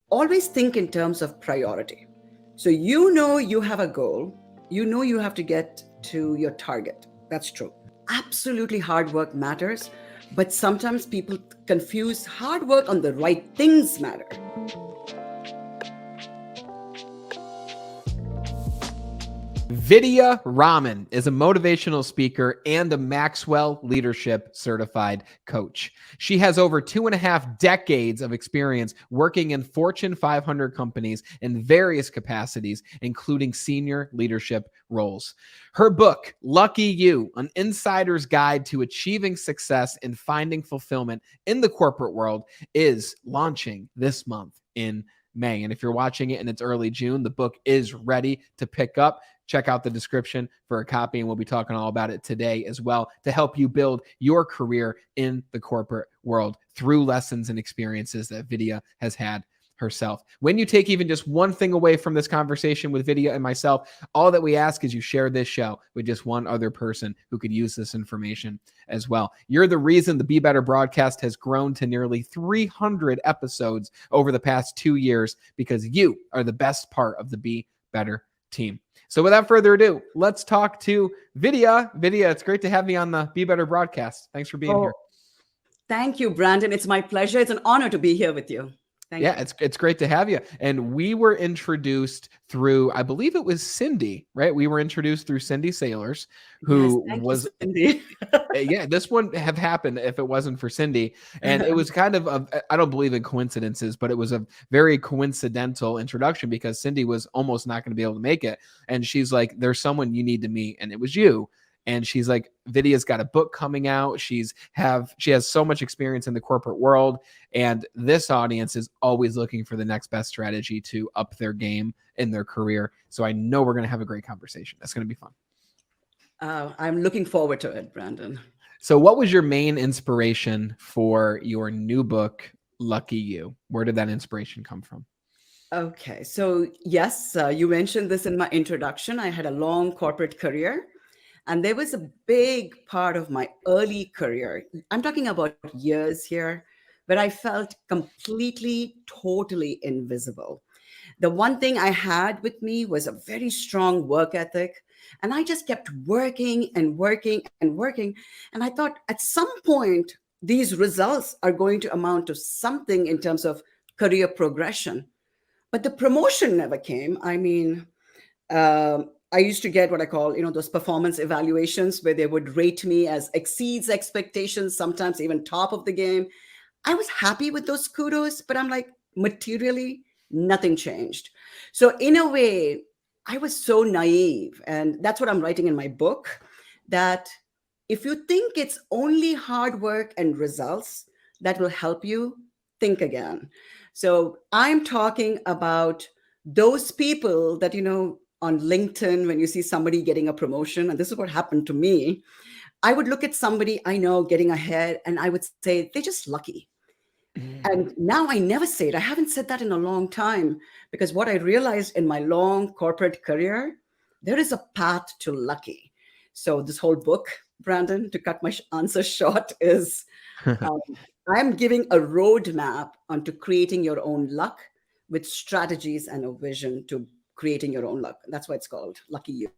always think in terms of priority. So you know you have a goal, you know you have to get to your target. That's true. Absolutely hard work matters, but sometimes people confuse hard work on the right things matter. Vidya Raman is a motivational speaker and a Maxwell Leadership Certified Coach. She has over 2.5 decades of experience working in Fortune 500 companies in various capacities, including senior leadership roles. Her book, Lucky You, An Insider's Guide to Achieving Success and Finding Fulfillment in the Corporate World, is launching this month in May. And if you're watching it and it's early June, the book is ready to pick up. Check out the description for a copy, and we'll be talking all about it today as well to help you build your career in the corporate world through lessons and experiences that Vidya has had herself. When you take even just one thing away from this conversation with Vidya and myself, all that we ask is you share this show with just one other person who could use this information as well. You're the reason the Be Better broadcast has grown to nearly 300 episodes over the past 2 years, because you are the best part of the Be Better team. So without further ado, let's talk to Vidya. Vidya, it's great to have me on the Be Better broadcast. Thanks for being here. Thank you, Brandon. It's my pleasure. It's an honor to be here with you. Thank you. It's great to have you. And we were introduced through, I believe it was Cindy, right? We were introduced through Cindy Sailors, who was Cindy. This wouldn't have happened if it wasn't for Cindy. And it was kind of I don't believe in coincidences, but it was a very coincidental introduction because Cindy was almost not going to be able to make it. And she's like, there's someone you need to meet. And it was you. And she's like, Vidya's got a book coming out. She has so much experience in the corporate world. And this audience is always looking for the next best strategy to up their game in their career. So I know we're going to have a great conversation. That's going to be fun. I'm looking forward to it, Brandon. So what was your main inspiration for your new book, Lucky You? Where did that inspiration come from? Okay. So yes, you mentioned this in my introduction. I had a long corporate career. And there was a big part of my early career, I'm talking about years here, where I felt completely, totally invisible. The one thing I had with me was a very strong work ethic. And I just kept working and working and working. And I thought at some point, these results are going to amount to something in terms of career progression. But the promotion never came. I mean, I used to get what I call, those performance evaluations where they would rate me as exceeds expectations, sometimes even top of the game. I was happy with those kudos, but I'm like, materially, nothing changed. So in a way, I was so naive. And that's what I'm writing in my book, that if you think it's only hard work and results that will help you, think again. So I'm talking about those people that, on LinkedIn, when you see somebody getting a promotion, and this is what happened to me, I would look at somebody I know getting ahead and I would say, they're just lucky. And now I never say it. I haven't said that in a long time, because what I realized in my long corporate career, there is a path to lucky. So this whole book, Brandon, to cut my answer short, is I'm giving a roadmap onto creating your own luck with strategies and a vision to creating your own luck. That's why it's called Lucky You.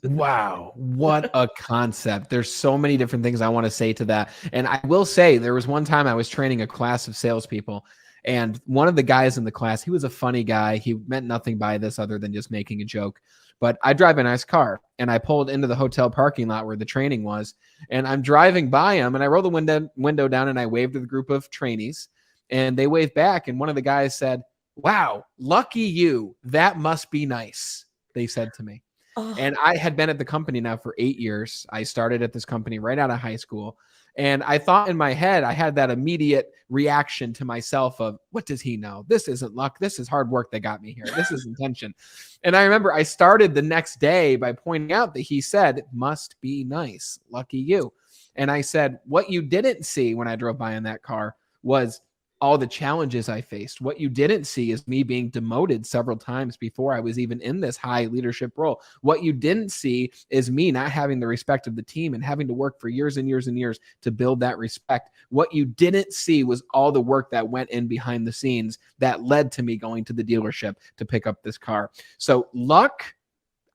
Wow. What a concept. There's so many different things I want to say to that. And I will say there was one time I was training a class of salespeople, and one of the guys in the class, he was a funny guy. He meant nothing by this other than just making a joke. But I drive a nice car, and I pulled into the hotel parking lot where the training was, and I'm driving by him, and I rolled the window down and I waved to the group of trainees, and they waved back. And one of the guys said, "Wow, lucky you. That must be nice," they said to me. Oh. And I had been at the company now for 8 years. I started at this company right out of high school. And I thought in my head, I had that immediate reaction to myself of, what does he know? This isn't luck. This is hard work that got me here. This is intention. And I remember I started the next day by pointing out that he said, "Must be nice. Lucky you." And I said, what you didn't see when I drove by in that car was all the challenges I faced. What you didn't see is me being demoted several times before I was even in this high leadership role. What you didn't see is me not having the respect of the team and having to work for years and years and years to build that respect. What you didn't see was all the work that went in behind the scenes that led to me going to the dealership to pick up this car. So luck,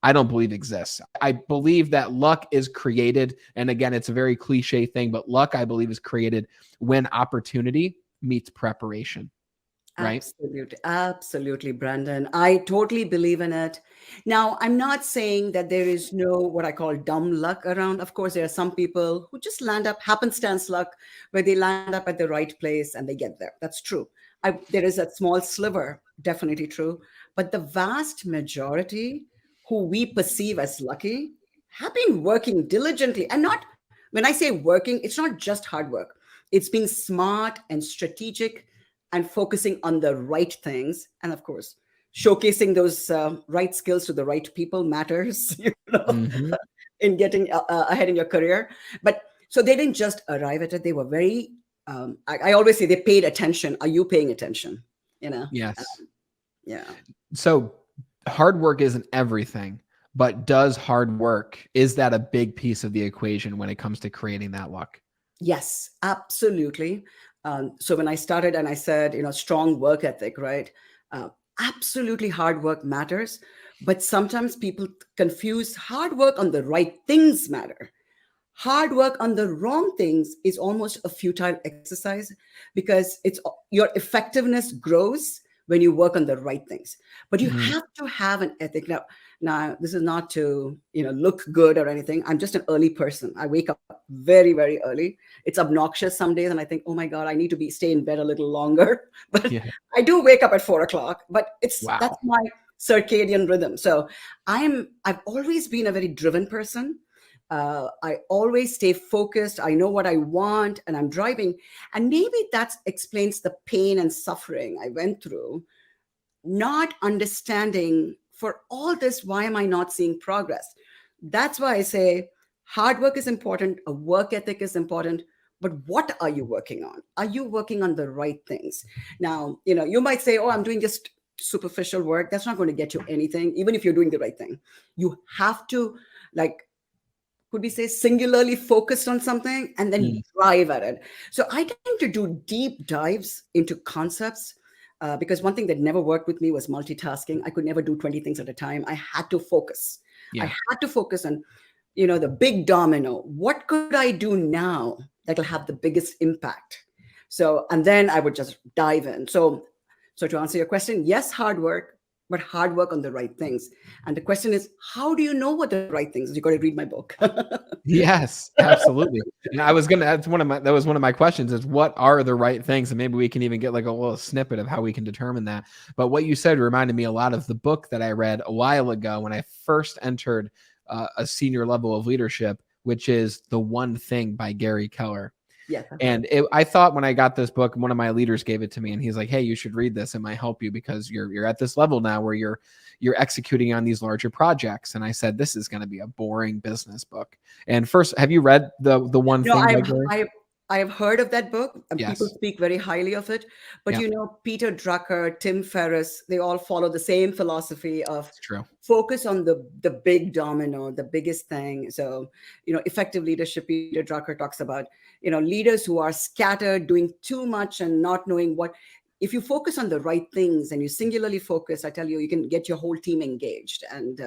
I don't believe exists. I believe that luck is created. And again, it's a very cliche thing, but luck, I believe, is created when opportunity meets preparation, right? Absolutely. Absolutely, Brandon. I totally believe in it. Now, I'm not saying that there is no what I call dumb luck around. Of course, there are some people who just land up happenstance luck where they land up at the right place and they get there. That's true. There is a small sliver, definitely true. But the vast majority who we perceive as lucky have been working diligently. And not, when I say working, it's not just hard work, it's being smart and strategic and focusing on the right things. And of course, showcasing those right skills to the right people matters, Mm-hmm. in getting ahead in your career. But so they didn't just arrive at it, they were very, I always say they paid attention. Are you paying attention? You know? Yes. Yeah. So hard work isn't everything, but does hard work, is that a big piece of the equation when it comes to creating that luck? Yes, absolutely. So when I started and I said, strong work ethic, right? Uh, Absolutely hard work matters, but sometimes people confuse hard work on the right things matter. Hard work on the wrong things is almost a futile exercise because it's your effectiveness grows when you work on the right things. But you Mhm. have to have an ethic. Now this is not to look good or anything. I'm just an early person. I wake up very, very early. It's obnoxious some days, and I think, oh my god, I need to be stay in bed a little longer. But Yeah. I do wake up at 4 o'clock. But that's Wow. my circadian rhythm. So I've always been a very driven person. I always stay focused. I know what I want, and I'm driving. And maybe that explains the pain and suffering I went through, not understanding for all this, why am I not seeing progress? That's why I say hard work is important, a work ethic is important. But what are you working on? Are you working on the right things? Now, you might say, oh, I'm doing just superficial work. That's not going to get you anything, even if you're doing the right thing. You have to, like, could we say, singularly focused on something and then Mm. drive at it. So I tend to do deep dives into concepts, because one thing that never worked with me was multitasking. I could never do 20 things at a time. I had to focus. I Yeah. had to focus on, the big domino. What could I do now that'll have the biggest impact? So, and then I would just dive in. So to answer your question, yes, hard work, but hard work on the right things. And the question is, how do you know what the right things is? You got to read my book. Yes, absolutely. And I was gonna, that was one of my questions, is what are the right things? And maybe we can even get like a little snippet of how we can determine that. But what you said reminded me a lot of the book that I read a while ago when I first entered a senior level of leadership, which is The One Thing by Gary Keller. Yes, I've heard. And I thought when I got this book, one of my leaders gave it to me, and he's like, "Hey, you should read this. It might help you because you're at this level now where you're executing on these larger projects." And I said, "This is going to be a boring business book." And first, have you read the One No, Thing by I've Gary? I've I've heard of that book, and people Yes. speak very highly of it. But Yeah, Peter Drucker, Tim Ferriss, they all follow the same philosophy of it's true. focus on the big domino, the biggest thing. So, effective leadership, Peter Drucker talks about, leaders who are scattered, doing too much and not knowing what. If you focus on the right things and you singularly focus, I tell you, you can get your whole team engaged. And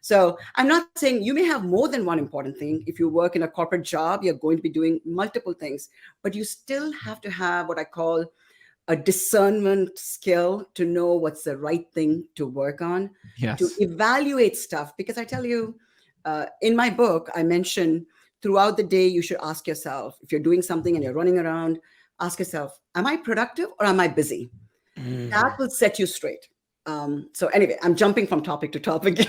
so I'm not saying you may have more than one important thing. If you work in a corporate job, you're going to be doing multiple things, but you still have to have what I call a discernment skill to know what's the right thing to work on, to Yes. evaluate stuff. Because I tell you, in my book, I mention throughout the day, you should ask yourself, if you're doing something and you're running around, ask yourself, am I productive or am I busy? That Mm. will set you straight. So anyway, I'm jumping from topic to topic.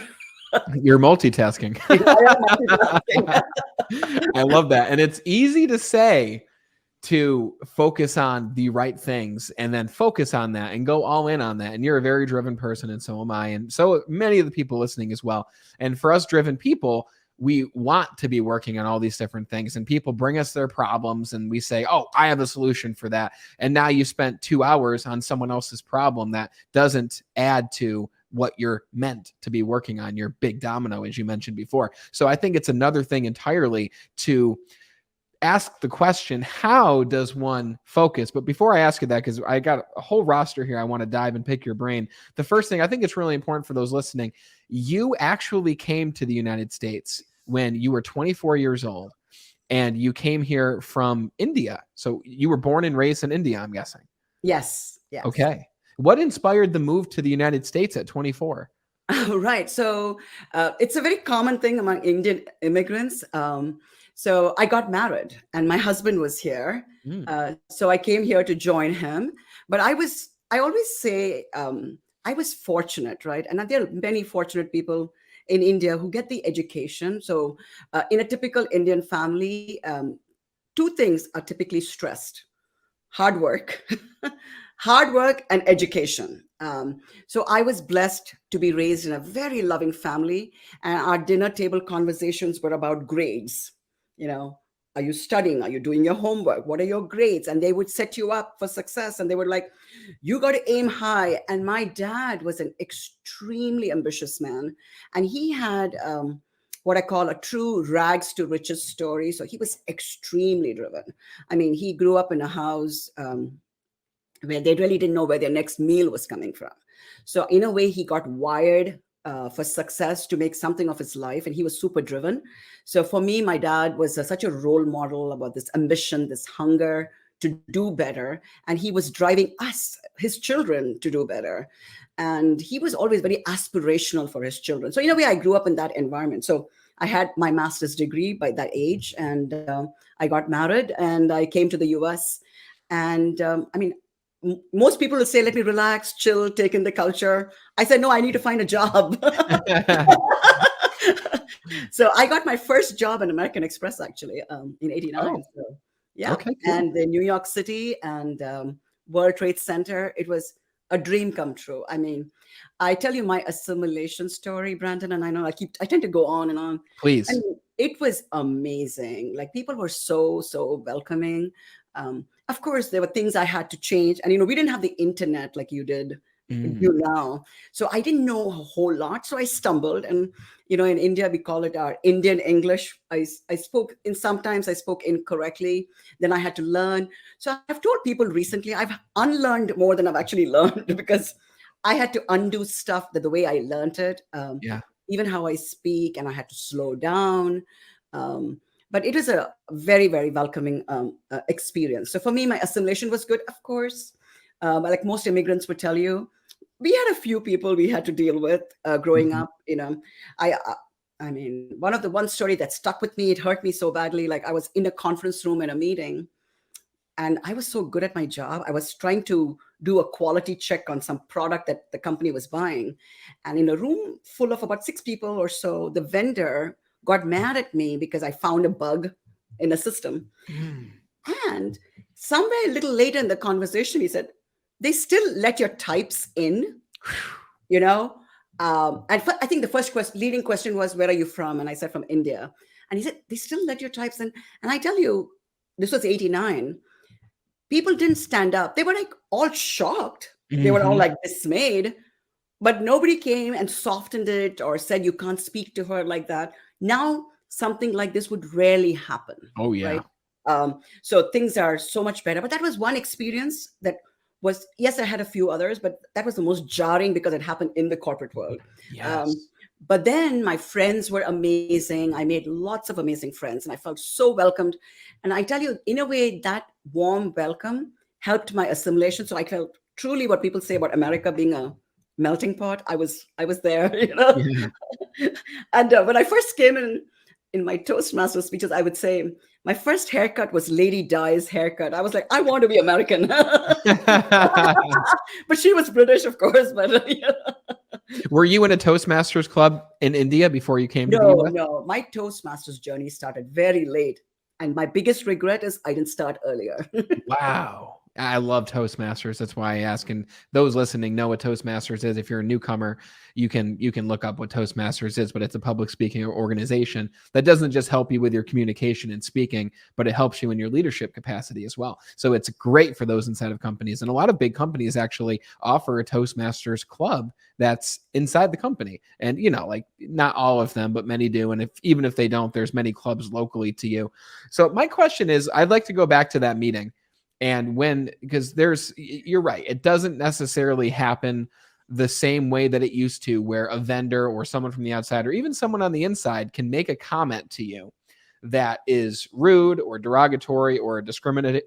You're multitasking. I am multitasking. I love that. And it's easy to say to focus on the right things and then focus on that and go all in on that. And you're a very driven person, and so am I. And so many of the people listening as well. And for us driven people, we want to be working on all these different things, and people bring us their problems and we say, oh, I have a solution for that. And now you spent 2 hours on someone else's problem that doesn't add to what you're meant to be working on, your big domino, as you mentioned before. So I think it's another thing entirely to ask the question, how does one focus? But before I ask you that, because I got a whole roster here, I want to dive and pick your brain. The first thing, I think it's really important for those listening, you actually came to the United States when you were 24 years old, and you came here from India. So you were born and raised in India, I'm guessing. Yes. Yes. Okay. What inspired the move to the United States at 24? Right. So it's a very common thing among Indian immigrants. So I got married and my husband was here. So I came here to join him. But I always say I was fortunate, right? And there are many fortunate people in India who get the education. So in a typical Indian family, two things are typically stressed: hard work, hard work and education. So I was blessed to be raised in a very loving family, and our dinner table conversations were about grades. You know, are you studying? Are you doing your homework? What are your grades? And they would set you up for success. And they were like, you got to aim high. And my dad was an extremely ambitious man. And he had what I call a true rags to riches story. So he was extremely driven. I mean, he grew up in a house where they really didn't know where their next meal was coming from. So in a way, he got wired for success to make something of his life, and he was super driven. So for me, my dad was such a role model about this ambition, this hunger to do better, and he was driving us, his children, to do better. And he was always very aspirational for his children. So in a way, I grew up in that environment. So I had my master's degree by that age, and I got married, and I came to the US. And I mean, most people will say, let me relax, chill, take in the culture. I said, no, I need to find a job. So I got my first job in American Express, actually, in 89. Oh, So, yeah. okay, cool. And in New York City and World Trade Center, it was a dream come true. I mean, I tell you my assimilation story, Brandon, and I know I tend to go on and on. Please. And it was amazing. Like, people were so welcoming. Of course, there were things I had to change. And, we didn't have the internet like you did, you now. So I didn't know a whole lot. So I stumbled. And, in India, we call it our Indian English. I spoke sometimes I spoke incorrectly. Then I had to learn. So I've told people recently, I've unlearned more than I've actually learned, because I had to undo stuff the way I learned it. Yeah. Even how I speak, and I had to slow down. But it was a very, very welcoming experience. So for me, my assimilation was good, of course. Like most immigrants would tell you, we had a few people we had to deal with growing up. I mean, one story that stuck with me, it hurt me so badly. Like, I was in a conference room in a meeting, and I was so good at my job. I was trying to do a quality check on some product that the company was buying. And in a room full of about 6 people or so, the vendor got mad at me because I found a bug in a system. And somewhere a little later in the conversation, he said, they still let your types in, And I think the first leading question was, where are you from? And I said, from India. And he said, they still let your types in. And I tell you, this was 89. People didn't stand up. They were like all shocked. They were all like dismayed. But nobody came and softened it or said, you can't speak to her like that. Now, something like this would rarely happen. Oh, yeah. Right? So things are so much better. But that was one experience that was, yes, I had a few others, but that was the most jarring because it happened in the corporate world. Yes. But then my friends were amazing. I made lots of amazing friends, and I felt so welcomed. And I tell you, in a way, that warm welcome helped my assimilation. So I felt truly what people say about America being a melting pot. I was there, Yeah. And when I first came in my Toastmaster speeches, I would say my first haircut was Lady Di's haircut. I was like, I want to be American. But she was British, of course. But Were you in a Toastmasters club in India before you came to the US? No. My Toastmasters journey started very late. And my biggest regret is I didn't start earlier. Wow. I love Toastmasters. That's why I ask. And those listening know what Toastmasters is. If you're a newcomer, you can look up what Toastmasters is, but it's a public speaking organization that doesn't just help you with your communication and speaking, but it helps you in your leadership capacity as well. So it's great for those inside of companies. And a lot of big companies actually offer a Toastmasters club that's inside the company. And like not all of them, but many do. And even if they don't, there's many clubs locally to you. So my question is, I'd like to go back to that meeting. And because you're right, it doesn't necessarily happen the same way that it used to, where a vendor or someone from the outside or even someone on the inside can make a comment to you that is rude or derogatory or discriminative,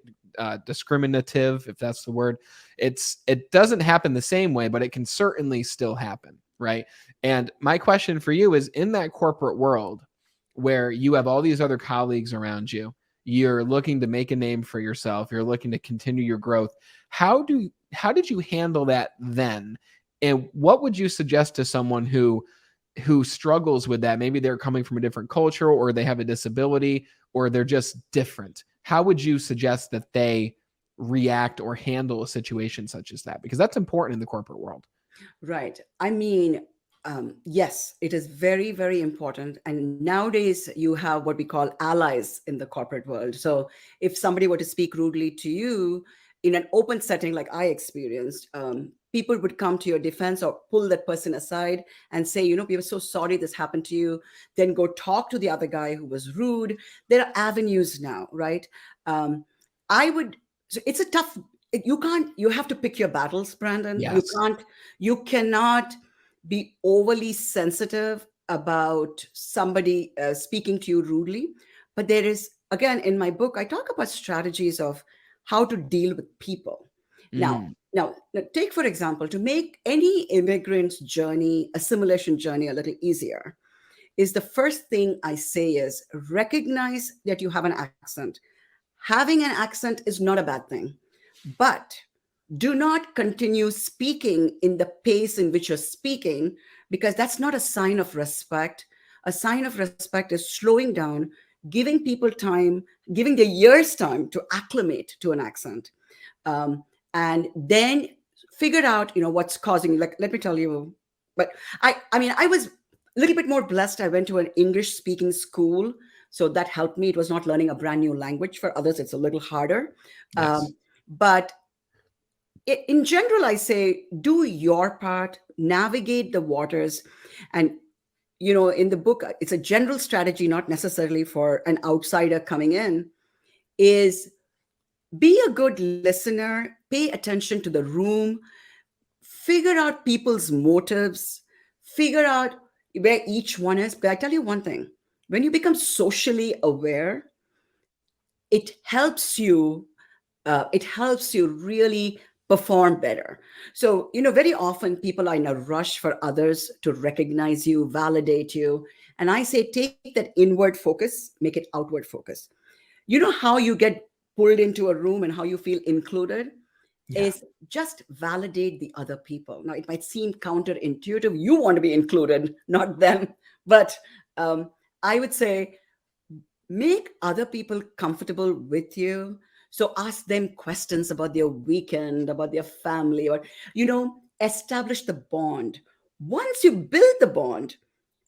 if that's the word. It doesn't happen the same way, but it can certainly still happen, right? And my question for you is, in that corporate world where you have all these other colleagues around you, you're looking to make a name for yourself, you're looking to continue your growth, how did you handle that then? And what would you suggest to someone who struggles with that? Maybe they're coming from a different culture, or they have a disability, or they're just different. How would you suggest that they react or handle a situation such as that? Because that's important in the corporate world. Right. I mean, yes, it is very, very important. And nowadays, you have what we call allies in the corporate world. So if somebody were to speak rudely to you in an open setting, like I experienced, people would come to your defense or pull that person aside and say, we were so sorry this happened to you. Then go talk to the other guy who was rude. There are avenues now, right? Um, I would, so it's a tough, you have to pick your battles, Brandon. Yes. You cannot be overly sensitive about somebody speaking to you rudely. But there is, again, in my book, I talk about strategies of how to deal with people. Now, Mm. now, take for example, to make any immigrant's journey, assimilation journey, a little easier, is the first thing I say is recognize that you have an accent. Having an accent is not a bad thing, but do not continue speaking in the pace in which you're speaking, because that's not a sign of respect. A sign of respect is slowing down, giving people time, giving their ears time to acclimate to an accent, um, and then figure out what's causing. Like, let me tell you. But I mean, I was a little bit more blessed. I went to an English speaking school, so that helped me. It was not learning a brand new language. For others, it's a little harder. Yes. But in general, I say do your part, navigate the waters. And in the book, it's a general strategy, not necessarily for an outsider coming in, is be a good listener, pay attention to the room, figure out people's motives, figure out where each one is. But I tell you one thing, when you become socially aware, it helps you really perform better. So very often people are in a rush for others to recognize you, validate you. And I say take that inward focus, make it outward focus. You know how you get pulled into a room and how you feel included Yeah. is just validate the other people. Now, it might seem counterintuitive. You want to be included, not them. But I would say make other people comfortable with you. So ask them questions about their weekend, about their family, or, establish the bond. Once you build the bond,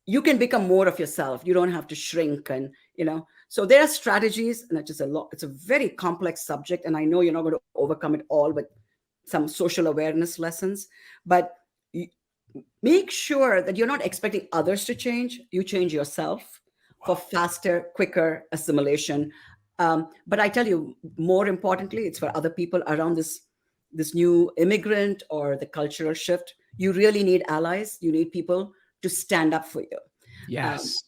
you can become more of yourself. You don't have to shrink. And, so there are strategies, and it's a very complex subject. And I know you're not going to overcome it all with some social awareness lessons, but make sure that you're not expecting others to change. You change yourself for Wow. faster, quicker assimilation. But I tell you, more importantly, it's for other people around this new immigrant or the cultural shift. You really need allies. You need people to stand up for you. Um, Yes.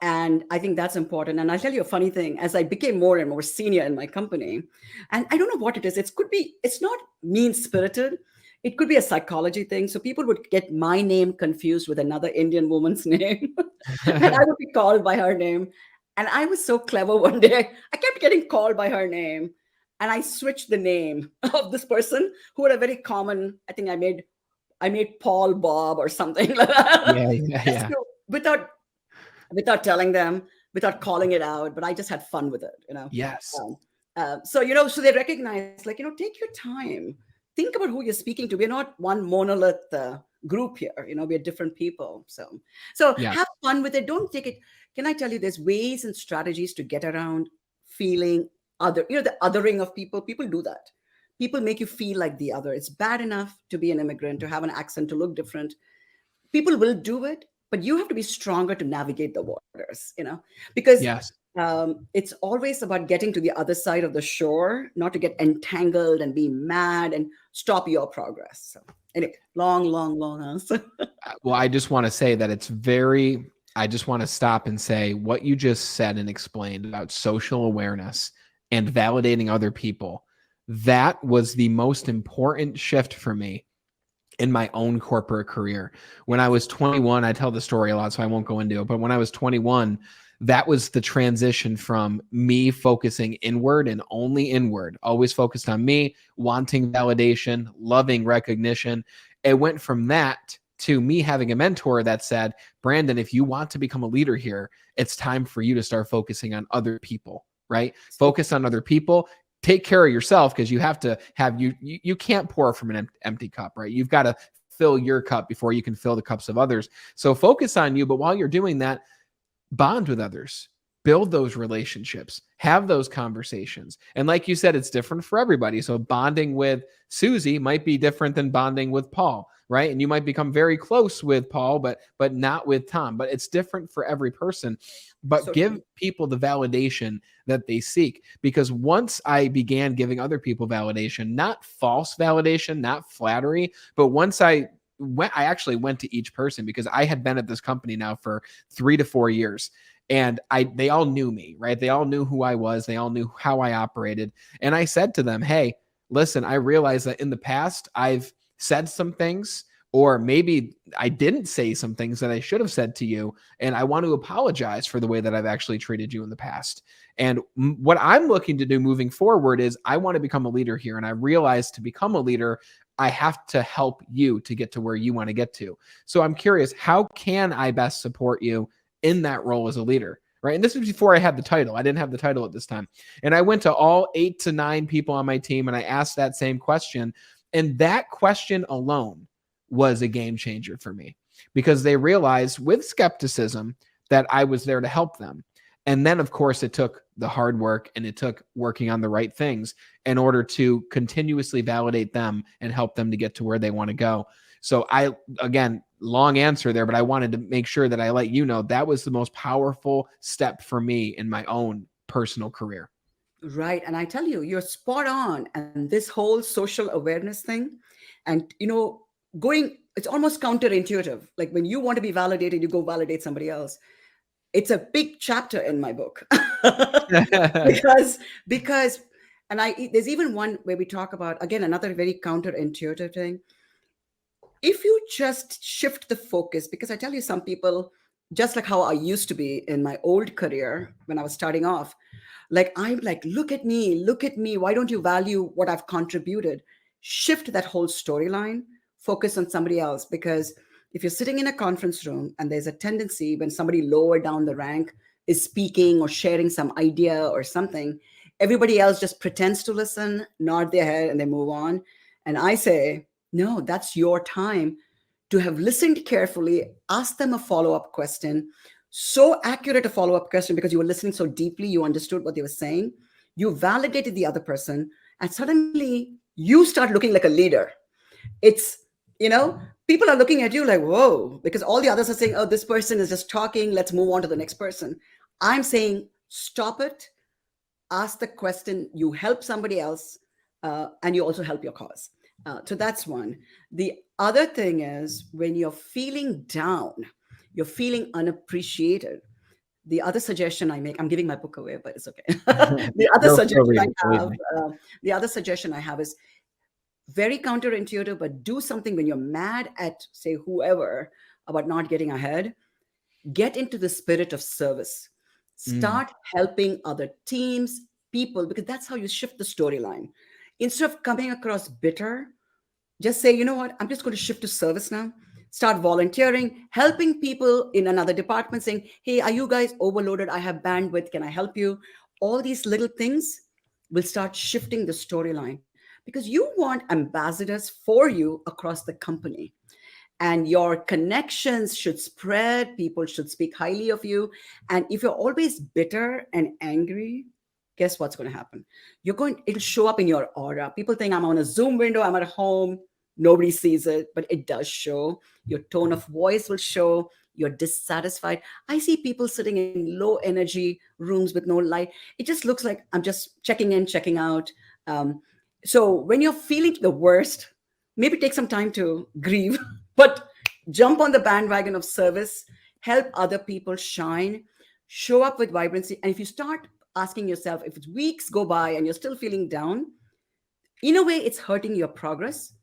and I think that's important. And I'll tell you a funny thing. As I became more and more senior in my company, and I don't know what it is, it's not mean spirited. It could be a psychology thing. So people would get my name confused with another Indian woman's name, and I would be called by her name. And I was so clever one day. I kept getting called by her name, and I switched the name of this person who had a very common. I think I made Paul Bob or something like that, Yeah. Yeah. just Yeah. to, without telling them, without calling it out. But I just had fun with it. Yes. So they recognize, like, take your time, think about who you're speaking to. We're not one monolith group here. We're different people. So Yes. have fun with it. Don't take it. Can I tell you, there's ways and strategies to get around feeling other. The othering of people. People do that. People make you feel like the other. It's bad enough to be an immigrant, to have an accent, to look different. People will do it, but you have to be stronger to navigate the waters, because Yes. it's always about getting to the other side of the shore, not to get entangled and be mad and stop your progress. So anyway, long, long, long answer. Well, I just want to say that I just want to stop and say what you just said and explained about social awareness and validating other people. That was the most important shift for me in my own corporate career. When I was 21, I tell the story a lot, so I won't go into it. But when I was 21, that was the transition from me focusing inward and only inward, always focused on me, wanting validation, loving recognition. It went from that to me having a mentor that said, Brandon, if you want to become a leader here, it's time for you to start focusing on other people, right? Focus on other people. Take care of yourself, because you have to have you can't pour from an empty cup, right? You've got to fill your cup before you can fill the cups of others. So focus on you, but while you're doing that, bond with others, build those relationships, have those conversations. And like you said, it's different for everybody. So bonding with Susie might be different than bonding with Paul, right? And you might become very close with Paul, but not with Tom. But it's different for every person. But So give true. people the validation that they seek. Because once I began giving other people validation, not false validation, not flattery, but once I actually went to each person, because I had been at this company now for 3 to 4 years, and they all knew me, right? They all knew who I was. They all knew how I operated. And I said to them, hey, listen, I realize that in the past I've said some things, or maybe I didn't say some things that I should have said to you. And I want to apologize for the way that I've actually treated you in the past. And what I'm looking to do moving forward is I want to become a leader here. And I realize to become a leader, I have to help you to get to where you want to get to. So I'm curious, how can I best support you in that role as a leader? Right. And this was before I had the title. I didn't have the title at this time. And I went to all 8 to 9 people on my team and I asked that same question. And that question alone was a game changer for me, because they realized with skepticism that I was there to help them. And then, of course, it took the hard work and it took working on the right things in order to continuously validate them and help them to get to where they want to go. So again, long answer there, but I wanted to make sure that I let you know that was the most powerful step for me in my own personal career. Right. And I tell you, you're spot on. And this whole social awareness thing, and, it's almost counterintuitive. Like when you want to be validated, you go validate somebody else. It's a big chapter in my book. because and there's even one where we talk about, again, another very counterintuitive thing. If you just shift the focus, because I tell you, some people, just like how I used to be in my old career when I was starting off, like, I'm like, look at me, why don't you value what I've contributed? Shift that whole storyline, focus on somebody else. Because if you're sitting in a conference room and there's a tendency when somebody lower down the rank is speaking or sharing some idea or something, everybody else just pretends to listen, nod their head, and they move on. And I say, no, that's your time to have listened carefully, ask them a follow-up question, so accurate a follow-up question because you were listening so deeply, you understood what they were saying, you validated the other person, and suddenly you start looking like a leader. It's, people are looking at you like, whoa, because all the others are saying, oh, this person is just talking, let's move on to the next person. I'm saying, stop it, ask the question, you help somebody else, and you also help your cause. So that's one. The other thing is, when you're feeling down, you're feeling unappreciated, the other suggestion I make, I'm giving my book away, but it's okay. the other Go suggestion read I it. Believe have, me. the other suggestion I have is very counterintuitive, but do something when you're mad at, say, whoever about not getting ahead. Get into the spirit of service. Mm. Start helping other teams, people, because that's how you shift the storyline. Instead of coming across bitter, just say, you know what, I'm just going to shift to service now. Start volunteering, helping people in another department, saying, hey, are you guys overloaded? I have bandwidth. Can I help you? All these little things will start shifting the storyline because you want ambassadors for you across the company, and your connections should spread. People should speak highly of you. And if you're always bitter and angry, guess what's going to happen? It'll show up in your aura. People think I'm on a Zoom window, I'm at home, nobody sees it, but it does show. Your tone of voice will show. You're dissatisfied. I see people sitting in low energy rooms with no light. It just looks like I'm just checking in, checking out. um, so when you're feeling the worst, maybe take some time to grieve, but jump on the bandwagon of service, help other people shine, show up with vibrancy. And if you start asking yourself, if weeks go by and you're still feeling down, in a way, it's hurting your progress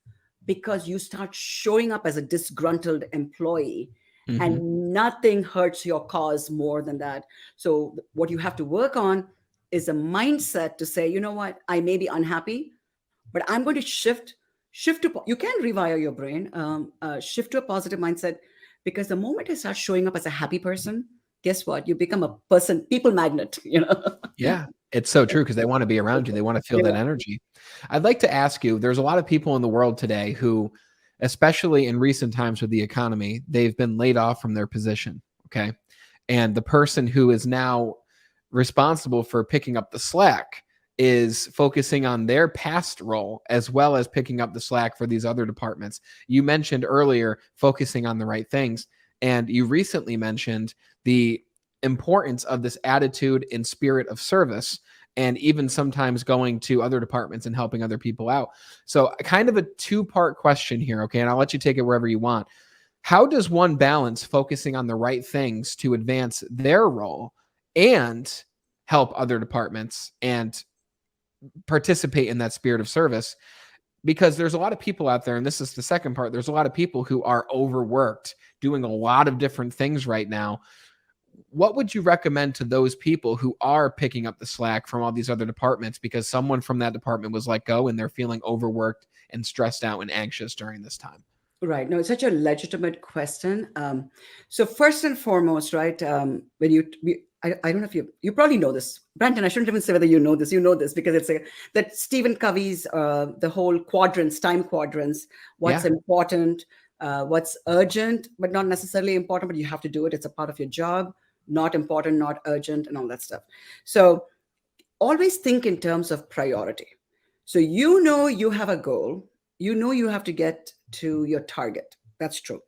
because you start showing up as a disgruntled employee, Hmm. and nothing hurts your cause more than that. So, what you have to work on is a mindset to say, you know what, I may be unhappy, but I'm going to shift to, you can rewire your brain, shift to a positive mindset, because the moment I start showing up as a happy person, guess what? You become a people magnet, you know? Yeah, it's so true because they want to be around you. They want to feel Yeah. that energy. I'd like to ask you, there's a lot of people in the world today who, especially in recent times with the economy, they've been laid off from their position. Okay. And the person who is now responsible for picking up the slack is focusing on their past role as well as picking up the slack for these other departments. You mentioned earlier focusing on the right things, and you recently mentioned the importance of this attitude and spirit of service, and even sometimes going to other departments and helping other people out. So, kind of a two-part question here, okay? And I'll let you take it wherever you want. How does one balance focusing on the right things to advance their role and help other departments and participate in that spirit of service? Because there's a lot of people out there, and this is the second part, there's a lot of people who are overworked, doing a lot of different things right now. What would you recommend to those people who are picking up the slack from all these other departments because someone from that department was let go and they're feeling overworked and stressed out and anxious during this time? Right. No, it's such a legitimate question. So first and foremost, right, when I don't know if you probably know this, Brandon. I shouldn't even say whether you know this. You know this because it's that Stephen Covey's the whole quadrants, time quadrants. What's Yeah. important, what's urgent, but not necessarily important, but you have to do it. It's a part of your job. Not important, not urgent, and all that stuff. So always think in terms of priority. So you know you have a goal, you know you have to get to your target. That's true.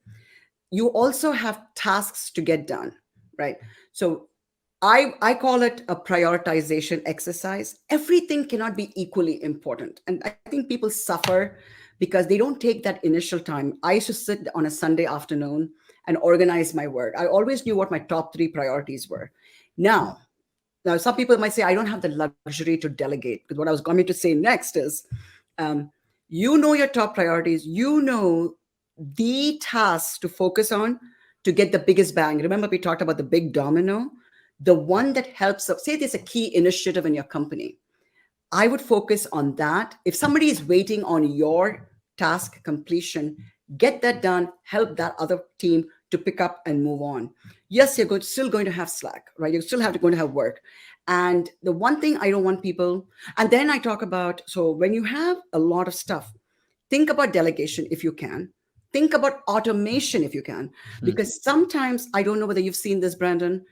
You also have tasks to get done, right? So I call it a prioritization exercise. Everything cannot be equally important. And I think people suffer because they don't take that initial time. I used to sit on a Sunday afternoon and organize my work. I always knew what my top three priorities were. Now, some people might say, I don't have the luxury to delegate. Because what I was going to say next is, um, you know your top priorities, you know the tasks to focus on to get the biggest bang. Remember, we talked about the big domino, the one that helps. Say there's a key initiative in your company. I would focus on that. If somebody is waiting on your task completion, get that done, help that other team to pick up and move on. Yes, still going to have slack, right? You're still going to have work. And the one thing I don't want people, and then I talk about, so when you have a lot of stuff, think about delegation if you can. Think about automation if you can. Mm. Because sometimes, I don't know whether you've seen this, Brandon,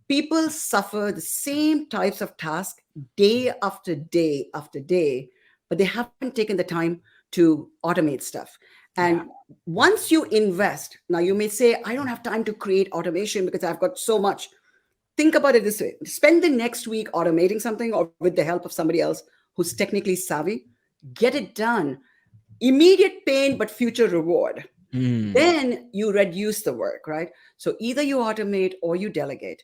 people suffer the same types of tasks day after day after day, but they haven't taken the time to automate stuff. And Yeah. once you invest, now you may say, I don't have time to create automation because I've got so much. Think about it this way: spend the next week automating something or with the help of somebody else who's technically savvy. Get it done. Immediate pain, but future reward. Mm. Then you reduce the work, right? So either you automate or you delegate.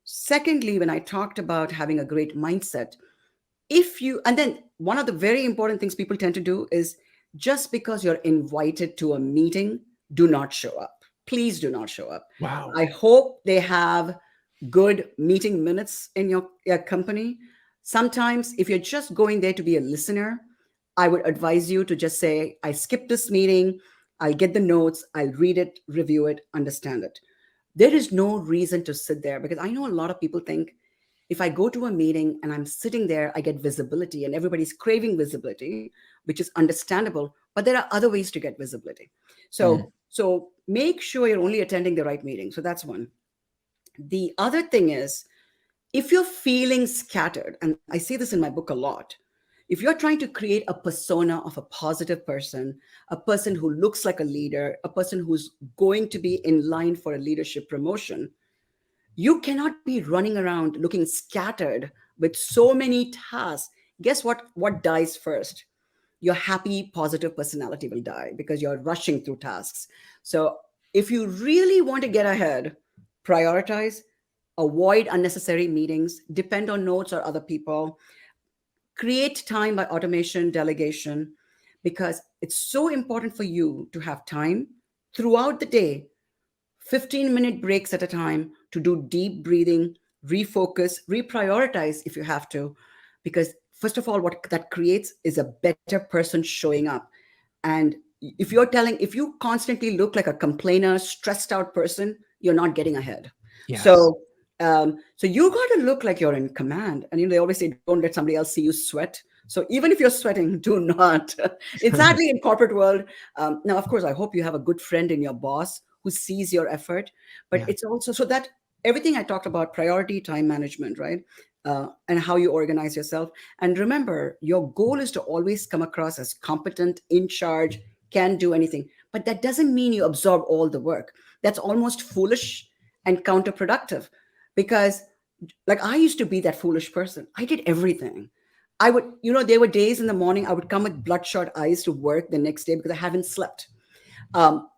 Secondly, when I talked about having a great mindset, if you, and then one of the very important things people tend to do is, just because you're invited to a meeting, do not show up. Please do not show up. Wow. I hope they have good meeting minutes in your company. Sometimes, if you're just going there to be a listener, I would advise you to just say, I skipped this meeting, I'll get the notes, I'll read it, review it, understand it. There is no reason to sit there, because I know a lot of people think, If I go to a meeting and I'm sitting there, I get visibility, and everybody's craving visibility, which is understandable, but there are other ways to get visibility. Mm. So make sure you're only attending the right meeting. So that's one. The other thing is, if you're feeling scattered, and I say this in my book a lot, if you're trying to create a persona of a positive person, a person who looks like a leader, a person who's going to be in line for a leadership promotion, you cannot be running around looking scattered with so many tasks. Guess what dies first? Your happy, positive personality will die because you're rushing through tasks. So if you really want to get ahead, prioritize, avoid unnecessary meetings, depend on notes or other people, create time by automation, delegation, because it's so important for you to have time throughout the day, 15-minute breaks at a time, to do deep breathing, refocus, reprioritize if you have to. Because, first of all, what that creates is a better person showing up. And if you constantly look like a complainer, stressed out person, you're not getting ahead. Yes. So you got to look like you're in command. And they always say, don't let somebody else see you sweat. So even if you're sweating, do not. It's sadly in corporate world. Now, of course, I hope you have a good friend in your boss who sees your effort. But Yeah. it's also so that everything I talked about, priority, time management, right? And how you organize yourself. And remember, your goal is to always come across as competent, in charge, can do anything. But that doesn't mean you absorb all the work. That's almost foolish and counterproductive, because like I used to be that foolish person. I did everything. I would, there were days in the morning I would come with bloodshot eyes to work the next day because I haven't slept. Um,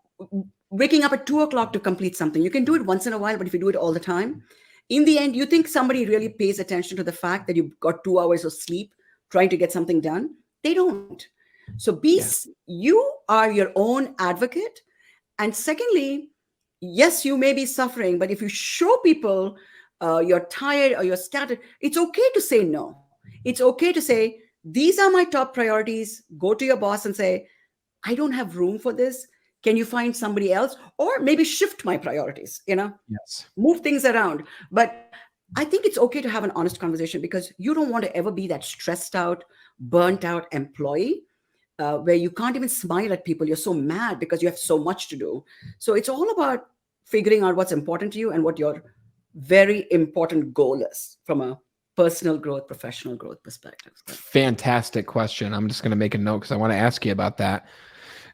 Waking up at 2 o'clock to complete something. You can do it once in a while, but if you do it all the time, in the end, you think somebody really pays attention to the fact that you've got 2 hours of sleep trying to get something done? They don't. So Yeah. you are your own advocate. And secondly, yes, you may be suffering, but if you show people you're tired or you're scattered, it's okay to say no. It's okay to say, these are my top priorities. Go to your boss and say, I don't have room for this. Can you find somebody else? Or maybe shift my priorities, Yes. move things around. But I think it's okay to have an honest conversation, because you don't want to ever be that stressed out, burnt out employee where you can't even smile at people. You're so mad because you have so much to do. So it's all about figuring out what's important to you and what your very important goal is from a personal growth, professional growth perspective. Fantastic question. I'm just going to make a note because I want to ask you about that.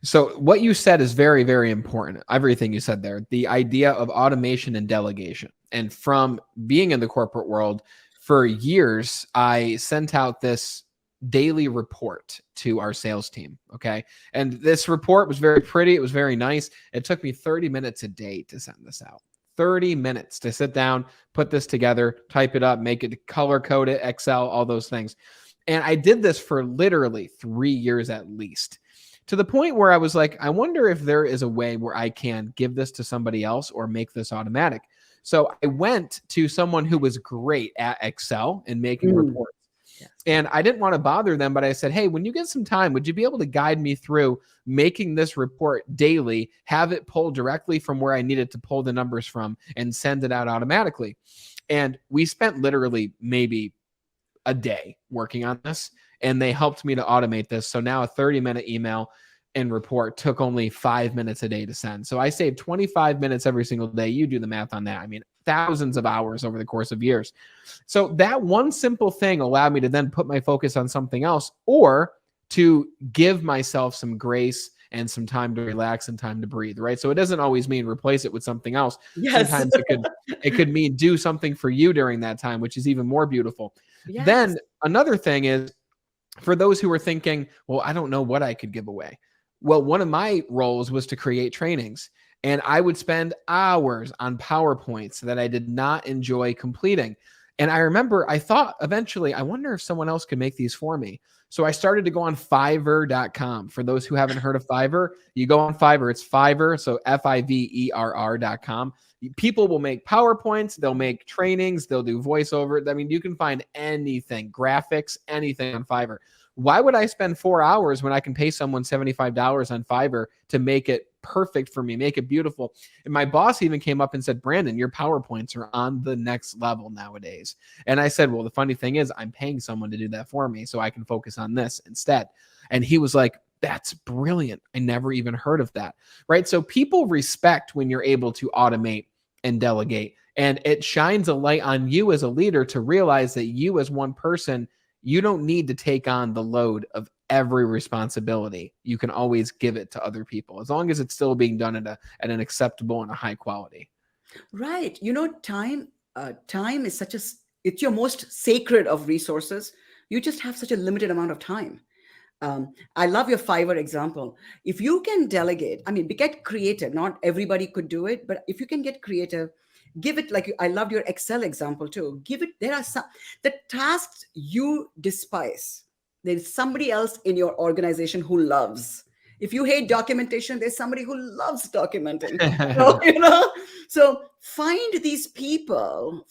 So, what you said is very, very important. Everything you said there, the idea of automation and delegation. And from being in the corporate world for years, I sent out this daily report to our sales team. Okay. And this report was very pretty. It was very nice. It took me 30 minutes a day to send this out. 30 minutes to sit down, put this together, type it up, make it, color code it, Excel, all those things. And I did this for literally 3 years at least, to the point where I was like, I wonder if there is a way where I can give this to somebody else or make this automatic. So I went to someone who was great at Excel and making reports. Yes. And I didn't want to bother them, but I said, hey, when you get some time, would you be able to guide me through making this report daily, have it pull directly from where I needed to pull the numbers from and send it out automatically? And we spent literally maybe a day working on this, and they helped me to automate this. So now a 30-minute email and report took only 5 minutes a day to send. So I saved 25 minutes every single day. You do the math on that. I mean, thousands of hours over the course of years. So that one simple thing allowed me to then put my focus on something else, or to give myself some grace and some time to relax and time to breathe, right? So it doesn't always mean replace it with something else. Yes. Sometimes it could mean do something for you during that time, which is even more beautiful. Yes. Then another thing is, for those who are thinking, well, I don't know what I could give away. Well, one of my roles was to create trainings, and I would spend hours on PowerPoints that I did not enjoy completing. And I remember I thought eventually, I wonder if someone else could make these for me. So I started to go on Fiverr.com. For those who haven't heard of Fiverr, you go on Fiverr. It's Fiverr, so Fiverr.com. People will make PowerPoints, they'll make trainings, they'll do voiceover. I mean, you can find anything, graphics, anything on Fiverr. Why would I spend 4 hours when I can pay someone $75 on Fiverr to make it perfect for me, make it beautiful? And my boss even came up and said, Brandon, your PowerPoints are on the next level nowadays. And I said, well, the funny thing is I'm paying someone to do that for me so I can focus on this instead. And he was like, that's brilliant. I never even heard of that. Right. So people respect when you're able to automate and delegate. And it shines a light on you as a leader to realize that you as one person, you don't need to take on the load of every responsibility. You can always give it to other people as long as it's still being done at an acceptable and a high quality. Right. Time is it's your most sacred of resources. You just have such a limited amount of time. I love your Fiverr example. If you can delegate, I mean, get creative. Not everybody could do it, but if you can get creative, give it I loved your Excel example too. Give it, there are some, the tasks you despise, there's somebody else in your organization who loves. If you hate documentation, there's somebody who loves documenting. So, so find these people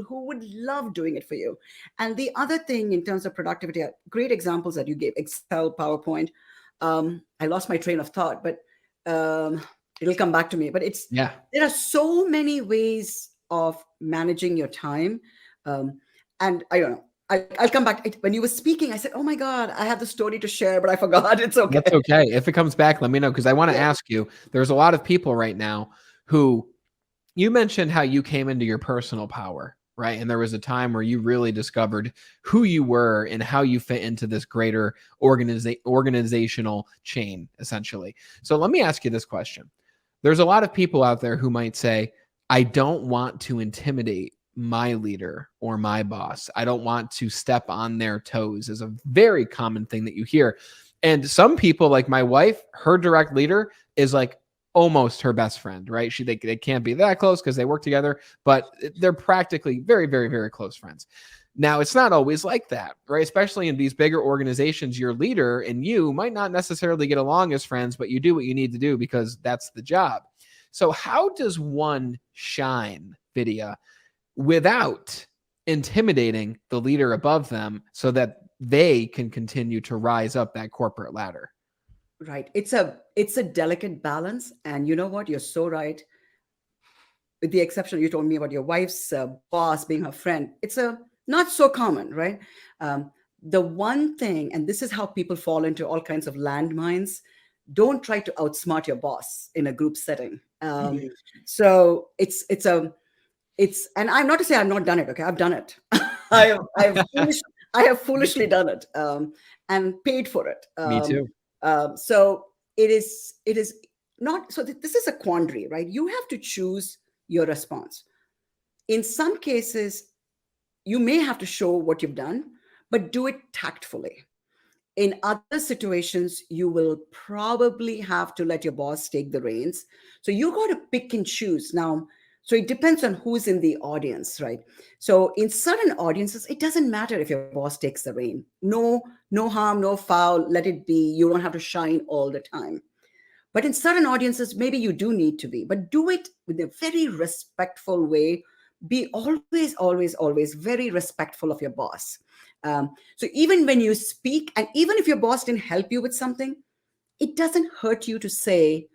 who would love doing it for you. And the other thing in terms of productivity, great examples that you gave, Excel, PowerPoint. I lost my train of thought, but it'll come back to me. But there are so many ways of managing your time. And I don't know. I'll come back. When you were speaking, I said, oh my God, I have the story to share, but I forgot. It's okay. That's okay. If it comes back, let me know. Because I want to ask you, there's a lot of people right now who, you mentioned how you came into your personal power, right? And there was a time where you really discovered who you were and how you fit into this greater organizational chain, essentially. So let me ask you this question. There's a lot of people out there who might say, I don't want to intimidate my leader or my boss. I don't want to step on their toes is a very common thing that you hear. And some people, like my wife, her direct leader is like almost her best friend, right? They can't be that close because they work together, but they're practically very, very, very close friends. Now, it's not always like that, right? Especially in these bigger organizations, your leader and you might not necessarily get along as friends, but you do what you need to do because that's the job. So how does one shine, Vidya, without intimidating the leader above them so that they can continue to rise up that corporate ladder? Right. It's a delicate balance. And you know what? You're so right. With the exception, you told me about your wife's boss being her friend. It's not so common, right? The one thing, and this is how people fall into all kinds of landmines, don't try to outsmart your boss in a group setting. So and I'm not to say I've not done it. Okay, I've done it. I have foolishly done it, and paid for it. Me too. So it is not. So this is a quandary, right? You have to choose your response. In some cases, you may have to show what you've done, but do it tactfully. In other situations, you will probably have to let your boss take the reins. So you got to pick and choose now. So it depends on who's in the audience, right? So in certain audiences, it doesn't matter if your boss takes the rein. No harm, no foul, let it be. You don't have to shine all the time. But in certain audiences, maybe you do need to be, but do it with a very respectful way. Be always, always, always very respectful of your boss. So even when you speak, and even if your boss didn't help you with something, it doesn't hurt you to say,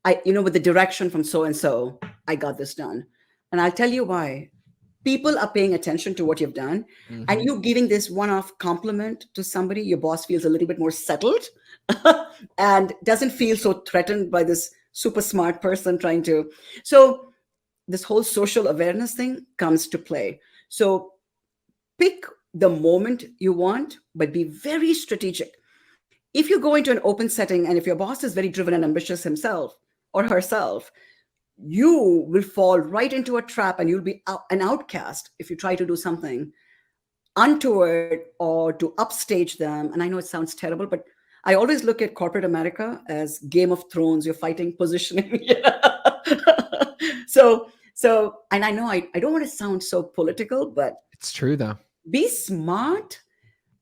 with the direction from so and so, I got this done. And I'll tell you why. People are paying attention to what you've done, and you giving this one-off compliment to somebody, your boss feels a little bit more settled and doesn't feel so threatened by this super smart person trying to. So this whole social awareness thing comes to play. So pick the moment you want, but be very strategic. If you go into an open setting and if your boss is very driven and ambitious himself or herself, you will fall right into a trap and you'll be an outcast if you try to do something untoward or to upstage them. And I know it sounds terrible, but I always look at corporate America as Game of Thrones. You're fighting positioning. So, and I know I don't want to sound so political, but it's true though. Be smart.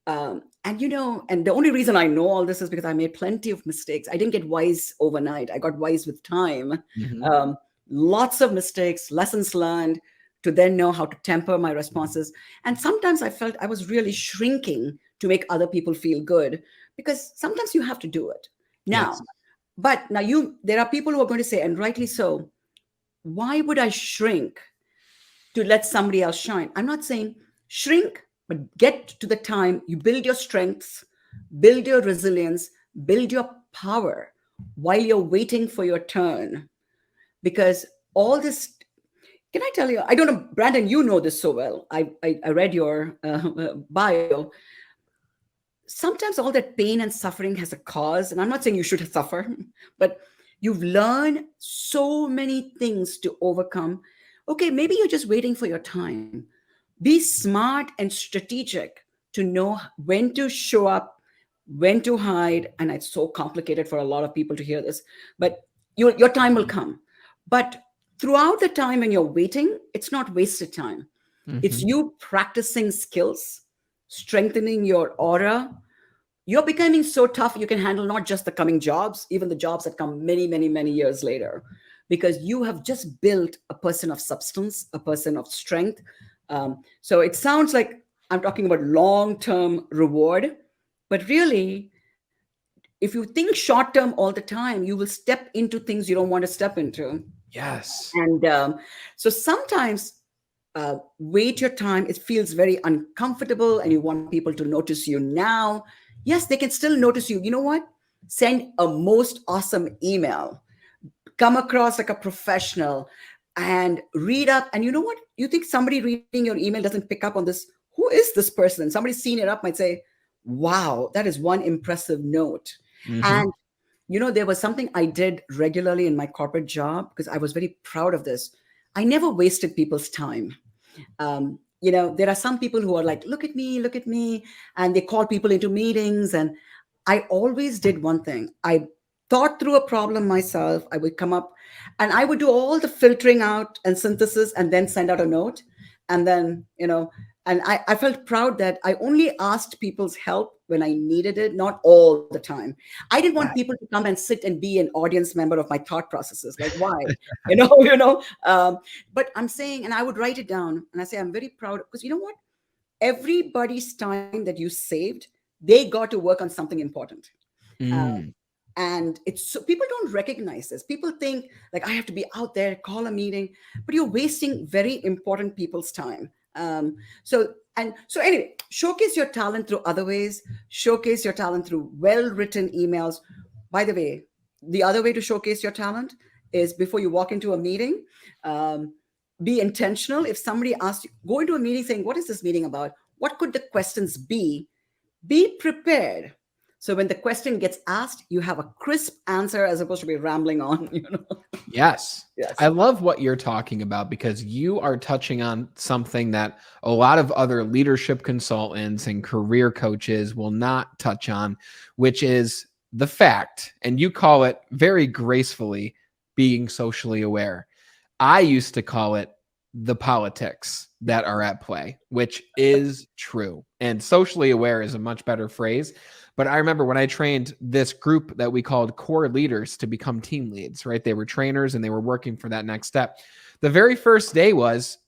And the only reason I know all this is because I made plenty of mistakes. I didn't get wise overnight. I got wise with time. Lots of mistakes, lessons learned. to then know how to temper my responses. And sometimes I felt I was really shrinking to make other people feel good, because sometimes you have to do it. Yes. Now there are people who are going to say, and rightly so, why would I shrink to let somebody else shine? I'm not saying shrink, but get to the time you build your strengths, build your resilience, build your power while you're waiting for your turn. Because all this, can I tell you, I don't know, Brandon, you know this so well. I read your bio. Sometimes all that pain and suffering has a cause, and I'm not saying you should suffer, but you've learned so many things to overcome. Okay, maybe you're just waiting for your time. Be smart and strategic to know when to show up, when to hide. And it's so complicated for a lot of people to hear this, but your time will come. But throughout the time when you're waiting, it's not wasted time. It's Mhm. you practicing skills, strengthening your aura. You're becoming so tough you can handle not just the coming jobs, even the jobs that come many, many, many years later, because you have just built a person of substance, a person of strength. So it sounds like I'm talking about long term reward, but really, if you think short term all the time, you will step into things you don't want to step into. Yes. And so sometimes wait your time. It feels very uncomfortable, and you want people to notice you now. Yes, they can still notice you. You know what? Send a most awesome email, come across like a professional, and read up. And you know what? You think somebody reading your email doesn't pick up on this? Who is this person? Somebody seen it up might say, wow, that is one impressive note. Mhm. And there was something I did regularly in my corporate job because I was very proud of this. I never wasted people's time. There are some people who are like, look at me, and they call people into meetings. And I always did one thing. I thought through a problem myself. I would come up and I would do all the filtering out and synthesis and then send out a note. And then, and I felt proud that I only asked people's help when I needed it, not all the time. I didn't want people to come and sit and be an audience member of my thought processes. Like, why? But I'm saying, and I would write it down and I say, I'm very proud because you know what? Everybody's time that you saved, they got to work on something important. Uh, Mm. and it's so people don't recognize this. People think like I have to be out there, call a meeting, but you're wasting very important people's time. So anyway, showcase your talent through other ways. Showcase your talent through well-written emails. By the way, the other way to showcase your talent is before you walk into a meeting. um, be intentional. If somebody asks you, go into a meeting saying, what is this meeting about? What could the questions be prepared. So when the question gets asked, you have a crisp answer as opposed to be rambling on. Yes. Yes. I love what you're talking about because you are touching on something that a lot of other leadership consultants and career coaches will not touch on, which is the fact, and you call it very gracefully, being socially aware. I used to call it the politics that are at play, which is true. And socially aware is a much better phrase. But I remember when I trained this group that we called core leaders to become team leads, right? They were trainers and they were working for that next step. The very first day was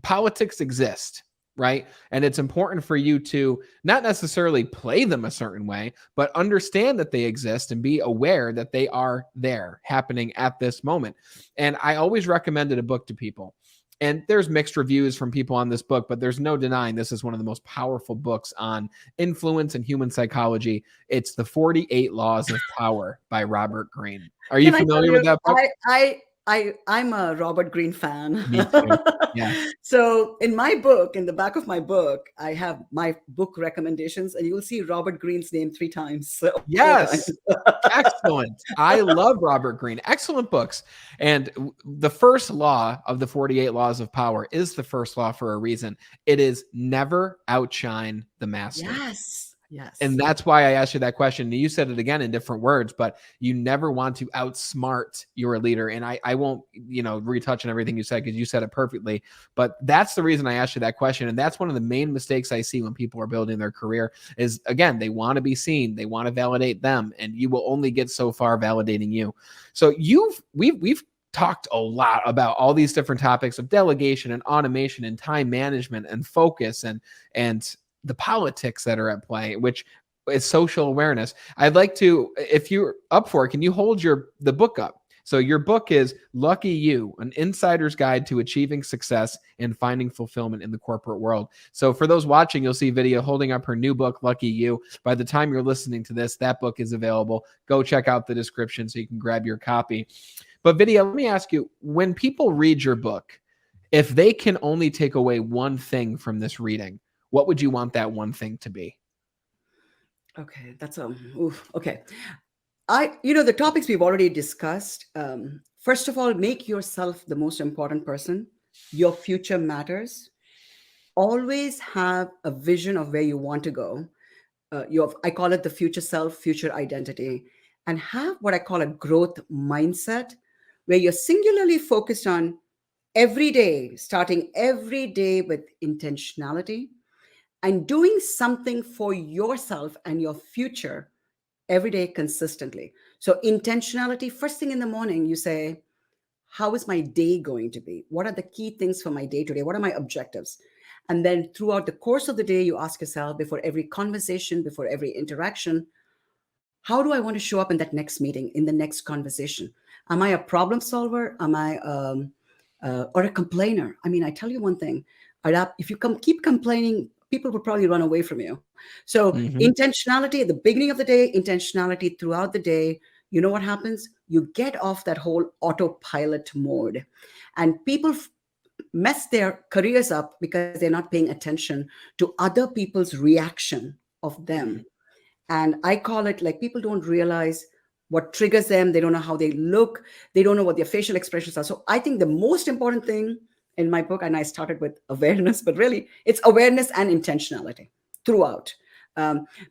politics exist, right? And it's important for you to not necessarily play them a certain way, but understand that they exist and be aware that they are there happening at this moment. And I always recommended a book to people. And there's mixed reviews from people on this book, but there's no denying this is one of the most powerful books on influence and human psychology. It's The 48 Laws of Power by Robert Greene. Are you Can I tell familiar with you, that book? I'm a Robert Greene fan. Me too. Yes. So in my book, in the back of my book, I have my book recommendations, and you will see Robert Greene's name 3 times, 4 times. Yes. Excellent. I love Robert Greene. Excellent books. And the first law of the 48 Laws of Power is the first law for a reason. It is never outshine the master. Yes. And Yes. that's why I asked you that question. You said it again in different words, but you never want to outsmart your leader. And I won't, retouch on everything you said because you said it perfectly. But that's the reason I asked you that question. And that's one of the main mistakes I see when people are building their career is, again, they want to be seen. They want to validate them. And you will only get so far validating you. So we've talked a lot about all these different topics of delegation and automation and time management and focus and the politics that are at play, which is social awareness. I'd like to, if you're up for it, can you hold the book up? So your book is Lucky You, an insider's guide to achieving success and finding fulfillment in the corporate world. So for those watching, you'll see Vidya holding up her new book, Lucky You. By the time you're listening to this, that book is available. Go check out the description so you can grab your copy. But Vidya, let me ask you, when people read your book, if they can only take away one thing from this reading, what would you want that one thing to be? Okay, that's okay. The topics we've already discussed. First of all, make yourself the most important person. Your future matters. Always have a vision of where you want to go. I call it the future self, future identity, and have what I call a growth mindset, where you're singularly focused on every day, starting every day with intentionality and doing something for yourself and your future every day consistently. So, intentionality, first thing in the morning, you say, how is my day going to be? What are the key things for my day today? What are my objectives? And then throughout the course of the day, you ask yourself, before every conversation, before every interaction, how do I want to show up in that next meeting, in the next conversation? Am I a problem solver? Am I or a complainer? I mean, I tell you one thing: if you keep complaining, people will probably run away from you. So intentionality at the beginning of the day, intentionality throughout the day. You know what happens? You get off that whole autopilot mode, and people mess their careers up because they're not paying attention to other people's reaction of them. And I call it, like, people don't realize what triggers them. They don't know how they look. They don't know what their facial expressions are. So I think the most important thing in my book, and I started with awareness, but really it's awareness and intentionality throughout.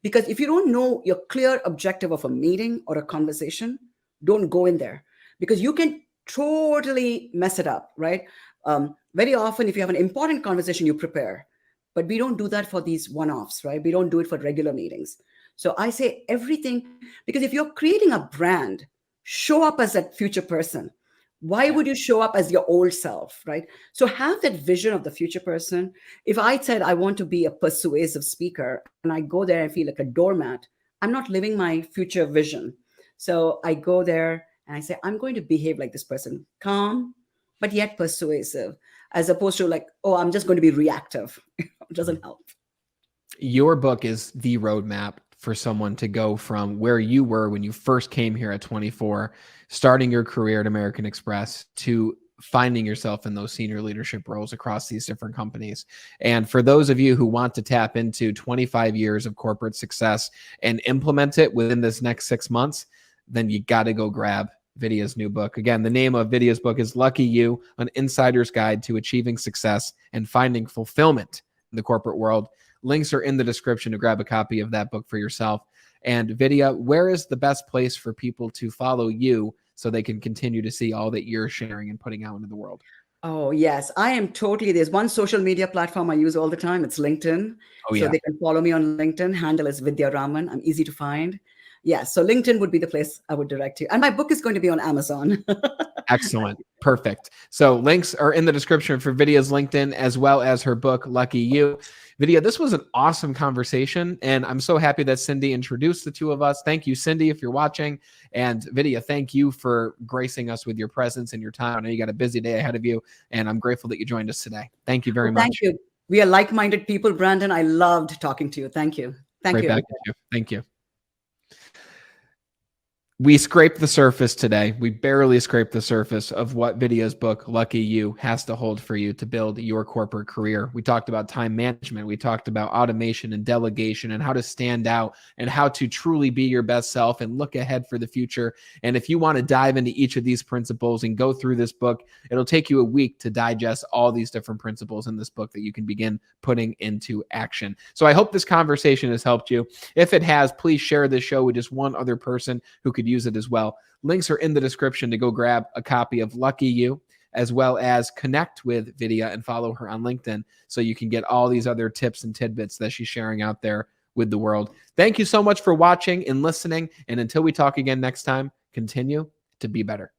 Because if you don't know your clear objective of a meeting or a conversation, don't go in there, because you can totally mess it up, right? Very often, if you have an important conversation, you prepare, but we don't do that for these one-offs, right? We don't do it for regular meetings. So I say everything, because if you're creating a brand, show up as that future person. Why would you show up as your old self, right? So have that vision of the future person. If I said I want to be a persuasive speaker and I go there and feel like a doormat, I'm not living my future vision. So I go there and I say, I'm going to behave like this person, calm, but yet persuasive, as opposed to like, oh, I'm just going to be reactive. It doesn't help. Your book is the roadmap for someone to go from where you were when you first came here at 24, starting your career at American Express, to finding yourself in those senior leadership roles across these different companies. And for those of you who want to tap into 25 years of corporate success and implement it within this next 6 months, then you got to go grab Vidya's new book. Again, the name of Vidya's book is Lucky You, an insider's guide to achieving success and finding fulfillment in the corporate world. Links are in the description to grab a copy of that book for yourself. And Vidya, where is the best place for people to follow you so they can continue to see all that you're sharing and putting out into the world? Oh, yes. I am totally. There's one social media platform I use all the time. It's LinkedIn. Oh, So yeah. they can follow me on LinkedIn. Handle is Vidya Raman. I'm easy to find. Yeah. So LinkedIn would be the place I would direct you. And my book is going to be on Amazon. Excellent. Perfect. So links are in the description for Vidya's LinkedIn as well as her book, Lucky You. Vidya, this was an awesome conversation, and I'm so happy that Cindy introduced the two of us. Thank you, Cindy, if you're watching. And Vidya, thank you for gracing us with your presence and your time. I know you got a busy day ahead of you, and I'm grateful that you joined us today. Thank you very much. Thank you. We are like-minded people, Brandon. I loved talking to you. Thank you. Thank Right you. back at you. Thank you. We scraped the surface today. We barely scraped the surface of what Vidya's book, Lucky You, has to hold for you to build your corporate career. We talked about time management. We talked about automation and delegation and how to stand out and how to truly be your best self and look ahead for the future. And if you want to dive into each of these principles and go through this book, it'll take you a week to digest all these different principles in this book that you can begin putting into action. So I hope this conversation has helped you. If it has, please share this show with just one other person who could use it as well. Links are in the description to go grab a copy of Lucky You, as well as connect with Vidya and follow her on LinkedIn so you can get all these other tips and tidbits that she's sharing out there with the world. Thank you so much for watching and listening. And until we talk again next time, continue to be better.